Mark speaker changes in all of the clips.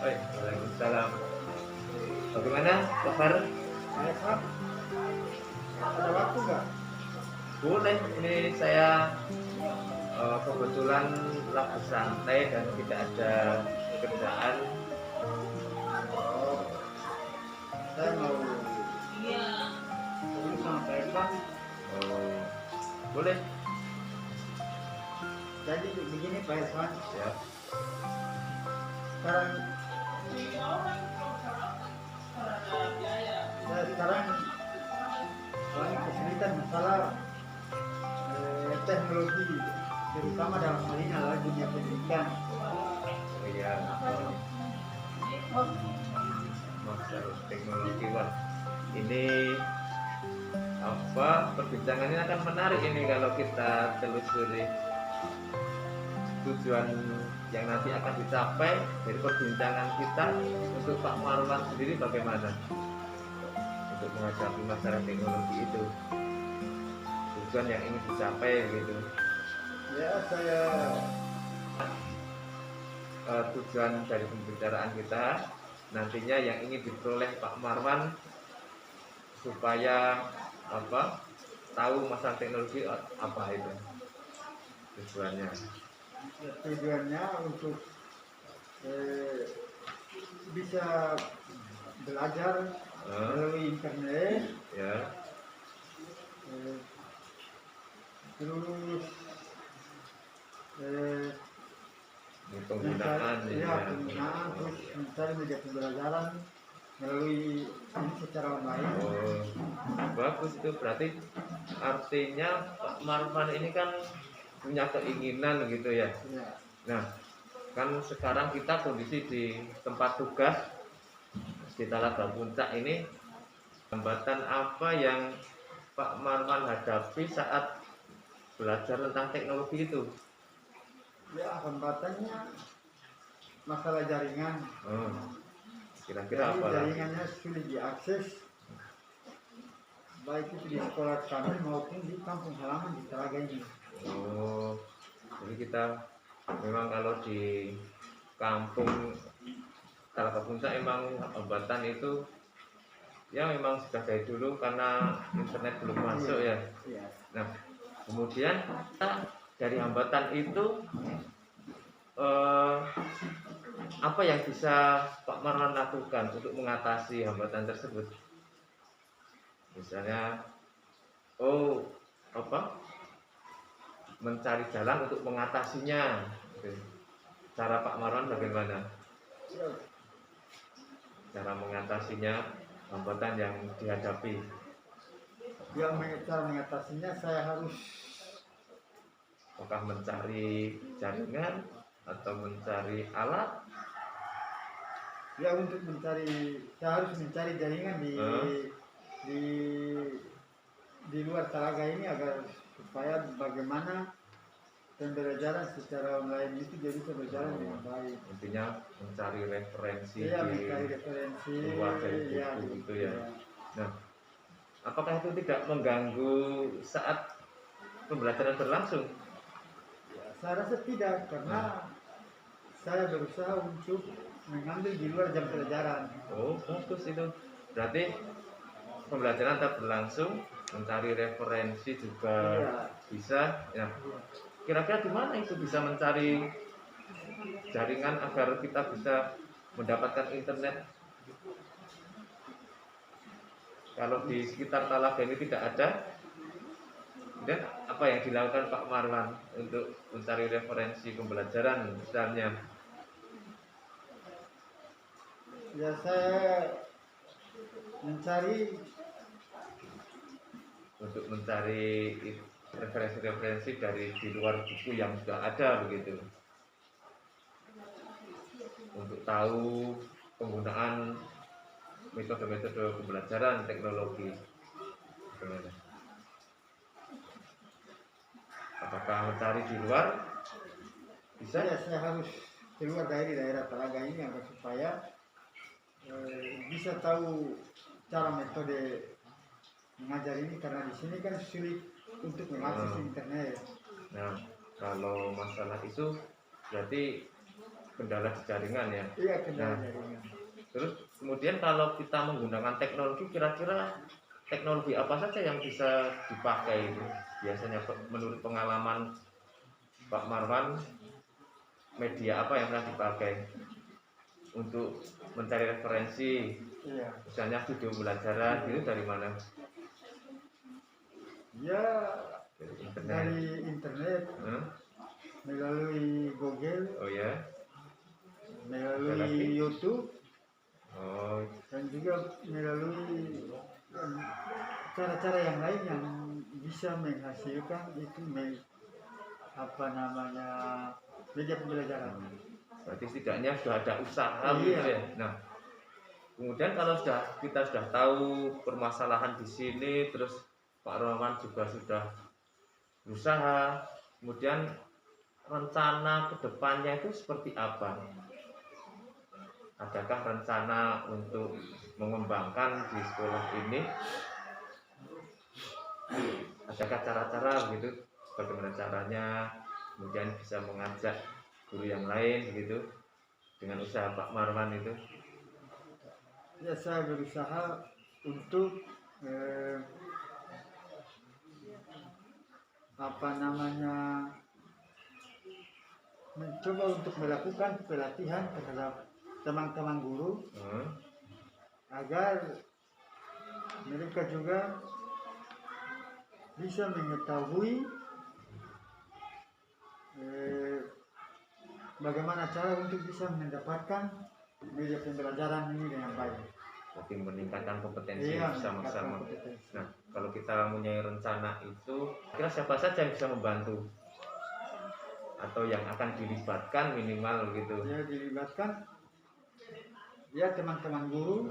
Speaker 1: Waalaikumsalam. Bagaimana kabar?
Speaker 2: Baik, Pak. Ada waktu nggak?
Speaker 1: Boleh, ini saya kebetulan lagi santai dan tidak ada kerjaan.
Speaker 2: Oh, saya mau ketemu sama Pak Irfan.
Speaker 1: Oh, boleh
Speaker 2: Jadi begini Pak Irfan,
Speaker 1: ya.
Speaker 2: sekarang saya paling kesulitan masalah teknologi, terutama dalam hal ini adalah dunia pendidikan.
Speaker 1: Iya. Masalah teknologi, Wak. Ini perbincangannya akan menarik ini kalau kita telusuri tujuan yang nanti akan dicapai dari perbincangan kita. Untuk Pak Marwan sendiri bagaimana untuk menghadapi masalah teknologi itu, tujuan yang ingin dicapai gitu.
Speaker 2: Ya, saya
Speaker 1: Tujuan dari pembicaraan kita nantinya yang ingin diperoleh Pak Marwan supaya tahu masalah teknologi apa itu tujuannya.
Speaker 2: tujuannya untuk bisa belajar melalui internet,
Speaker 1: Ya,
Speaker 2: terus
Speaker 1: ini penggunaan
Speaker 2: penggunaan, terus mencari media pembelajaran melalui ini secara online.
Speaker 1: Oh, bagus itu. Berarti artinya Pak Marwan ini kan punya keinginan gitu ya.
Speaker 2: Ya,
Speaker 1: Nah, kan sekarang kita kondisi di tempat tugas di Talaga Puncak ini, hambatan apa yang Pak Marwan hadapi saat belajar tentang teknologi itu?
Speaker 2: ya hambatannya masalah jaringan.
Speaker 1: Kira-kira
Speaker 2: Jadi
Speaker 1: apa lah?
Speaker 2: jaringannya sulit diakses, baik itu di sekolah kami maupun di kampung halaman di Talaga ini.
Speaker 1: Oh, jadi kita memang kalau di kampung Talaga Puncak emang hambatan itu ya memang sudah dari dulu karena internet belum masuk ya.
Speaker 2: Iya.
Speaker 1: Nah, kemudian dari hambatan itu apa yang bisa Pak Marwan lakukan untuk mengatasi hambatan tersebut? Misalnya, mencari jalan untuk mengatasinya. Gitu. Cara Pak Marwan bagaimana? Cara mengatasinya hambatan yang dihadapi.
Speaker 2: Cara mengatasinya saya harus
Speaker 1: Apakah mencari jaringan atau mencari alat?
Speaker 2: ya untuk saya harus mencari jaringan di luar Talaga ini agar supaya bagaimana pembelajaran secara online itu jadi bisa berjalan dengan baik.
Speaker 1: Intinya mencari referensi
Speaker 2: Iya,
Speaker 1: di
Speaker 2: mencari referensi
Speaker 1: luar dari buku
Speaker 2: ya,
Speaker 1: gitu ya. Nah, apakah itu tidak mengganggu saat pembelajaran berlangsung?
Speaker 2: Ya, saya rasa tidak, karena saya berusaha untuk mengambil di luar jam pelajaran.
Speaker 1: Oh, bagus itu. Berarti pembelajaran tetap berlangsung, mencari referensi juga bisa. Ya. Kira-kira di mana itu bisa mencari jaringan agar kita bisa mendapatkan internet? Kalau di sekitar Talaga ini tidak ada, dan apa yang dilakukan Pak Marwan untuk mencari referensi pembelajaran misalnya?
Speaker 2: Ya, saya mencari
Speaker 1: referensi-referensi dari di luar buku yang sudah ada begitu, untuk tahu penggunaan metode-metode pembelajaran teknologi. Bagaimana? Apakah mencari di luar bisa?
Speaker 2: saya harus keluar dari daerah Talaga ini agar supaya bisa tahu cara metode mengajar ini, karena di sini kan sulit untuk mengakses internet.
Speaker 1: Nah, kalau masalah itu berarti kendala di jaringan ya.
Speaker 2: Iya, kendala
Speaker 1: Nah,
Speaker 2: jaringan.
Speaker 1: terus kemudian kalau kita menggunakan teknologi, kira-kira teknologi apa saja yang bisa dipakai itu? Biasanya menurut pengalaman Pak Marwan, media apa yang pernah dipakai untuk mencari referensi?
Speaker 2: Iya.
Speaker 1: Misalnya video pembelajaran itu dari mana?
Speaker 2: Ya,
Speaker 1: Dari internet.
Speaker 2: dari internet, melalui Google,
Speaker 1: Oh ya,
Speaker 2: melalui YouTube,
Speaker 1: oh
Speaker 2: dan juga melalui cara-cara yang lain yang bisa menghasilkan itu media pembelajaran.
Speaker 1: berarti setidaknya sudah ada usaha
Speaker 2: Iya.
Speaker 1: gitu ya. Nah, kemudian kalau kita sudah tahu permasalahan di sini, terus Pak Roman juga sudah berusaha, kemudian rencana kedepannya itu seperti apa? Adakah rencana untuk mengembangkan di sekolah ini? Adakah cara-cara begitu? Bagaimana caranya kemudian bisa mengajak guru yang lain begitu dengan usaha Pak Marwan itu?
Speaker 2: Ya, saya berusaha untuk mencoba untuk melakukan pelatihan terhadap teman-teman guru agar mereka juga bisa mengetahui bagaimana cara untuk bisa mendapatkan media pembelajaran ini dengan baik.
Speaker 1: Jadi meningkatkan kompetensi
Speaker 2: Iya,
Speaker 1: bersama-sama.
Speaker 2: kompetensi.
Speaker 1: Nah, kalau kita mempunyai rencana itu, kira siapa saja yang bisa membantu? Atau yang akan dilibatkan minimal gitu?
Speaker 2: Ya, dilibatkan ya teman-teman guru.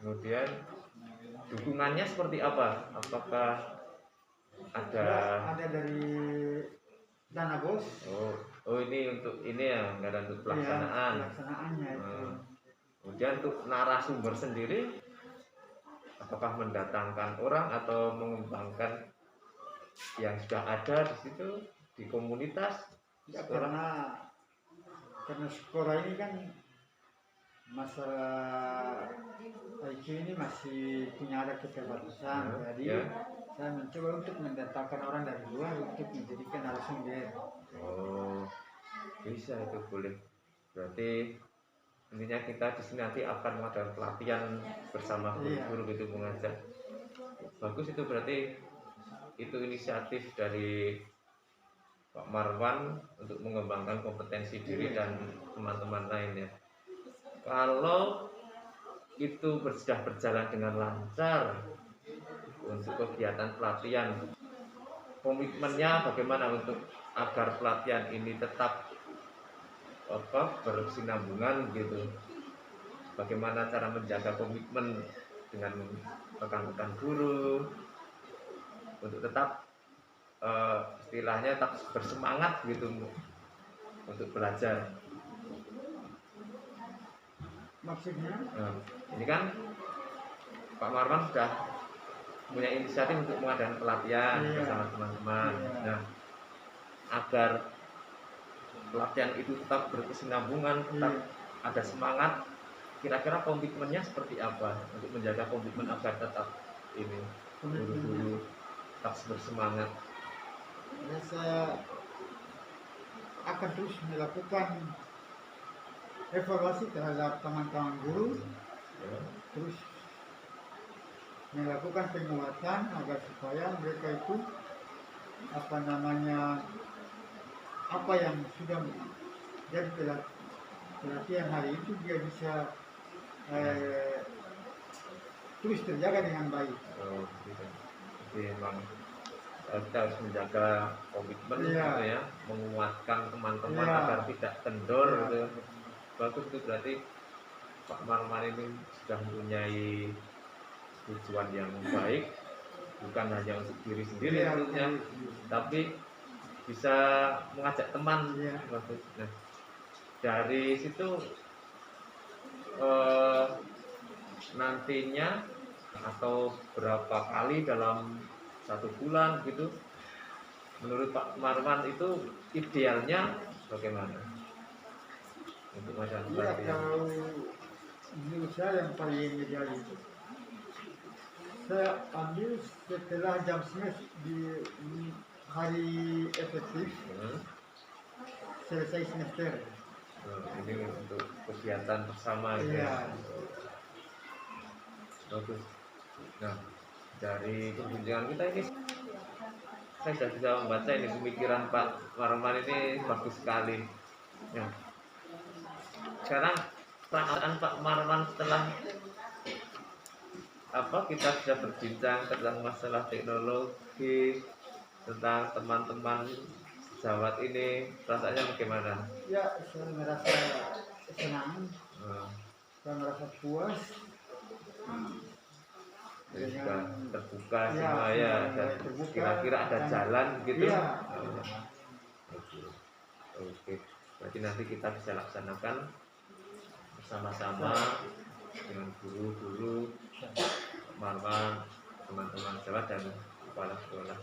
Speaker 1: Kemudian dukungannya seperti apa? Apakah ada
Speaker 2: dari dana bos?
Speaker 1: Oh ini untuk ini ya, anggaran untuk pelaksanaan.
Speaker 2: Iya, pelaksanaannya itu.
Speaker 1: Kemudian untuk narasumber sendiri, apakah mendatangkan orang atau mengembangkan yang sudah ada di situ di komunitas?
Speaker 2: Ya, karena sekolah ini kan masalah IQ ini masih punya ada keterbatasan, jadi saya mencoba untuk mendatangkan orang dari luar untuk menjadikan narasumber. Oh,
Speaker 1: bisa itu boleh. Berarti intinya kita di sini nanti akan mengadakan pelatihan bersama guru-guru gitu mengajar. Bagus itu, berarti itu inisiatif dari Pak Marwan untuk mengembangkan kompetensi diri dan teman-teman lainnya. Kalau itu sudah berjalan dengan lancar untuk kegiatan pelatihan, komitmennya bagaimana untuk agar pelatihan ini tetap berkesinambungan gitu? Bagaimana cara menjaga komitmen dengan rekan-rekan guru untuk tetap istilahnya tetap bersemangat gitu untuk belajar?
Speaker 2: Maksudnya?
Speaker 1: Ini kan Pak Marwan sudah punya inisiatif untuk mengadakan pelatihan bersama teman-teman. Nah, agar pelatihan itu tetap berkesinambungan, tetap ada semangat, kira-kira komitmennya seperti apa untuk menjaga komitmen agar tetap ini guru-guru tetap bersemangat?
Speaker 2: Ya, saya akan terus melakukan evaluasi terhadap teman-teman guru, terus melakukan penguatan agar supaya mereka itu apa yang sudah jadi pelatihan hari itu dia bisa eh, terus terjaga dengan baik.
Speaker 1: Oh, gitu. Jadi emang kita harus menjaga komitmen
Speaker 2: Iya.
Speaker 1: gitu ya, menguatkan teman-teman
Speaker 2: Iya.
Speaker 1: agar tidak kendor
Speaker 2: Iya.
Speaker 1: gitu. Bagus itu berarti Pak Marman ini sudah mempunyai tujuan yang baik, bukan hanya untuk diri sendiri
Speaker 2: Iya,
Speaker 1: tentunya, tapi bisa mengajak teman.
Speaker 2: Iya.
Speaker 1: Bagus. Nah, dari situ eh, nantinya atau berapa kali dalam 1 bulan gitu, menurut Pak Marwan itu idealnya bagaimana untuk
Speaker 2: Iya,
Speaker 1: masyarakat yang
Speaker 2: kalau menurut saya yang paling ideal itu saya ambil setelah jam 11 di hari efektif
Speaker 1: hmm,
Speaker 2: selesai semester.
Speaker 1: ini untuk kegiatan bersama gitu ya.
Speaker 2: Iya.
Speaker 1: Bagus. Nah, dari perbincangan kita ini saya sudah bisa membaca ini pemikiran Pak Marwan ini bagus sekali. Ya. Sekarang perasaan Pak Marwan setelah kita sudah berbincang tentang masalah teknologi, tentang teman-teman sejawat ini, perasaannya bagaimana?
Speaker 2: Ya, saya merasa senang,
Speaker 1: Nah,
Speaker 2: saya merasa puas.
Speaker 1: jadi sudah terbuka
Speaker 2: Ya,
Speaker 1: semua ya, dan
Speaker 2: terbuka.
Speaker 1: kira-kira ada jalan gitu.
Speaker 2: Iya.
Speaker 1: Oke. Oke, berarti nanti kita bisa laksanakan bersama-sama dengan guru-guru, Marwan, teman-teman sejawat dan kepala sekolah.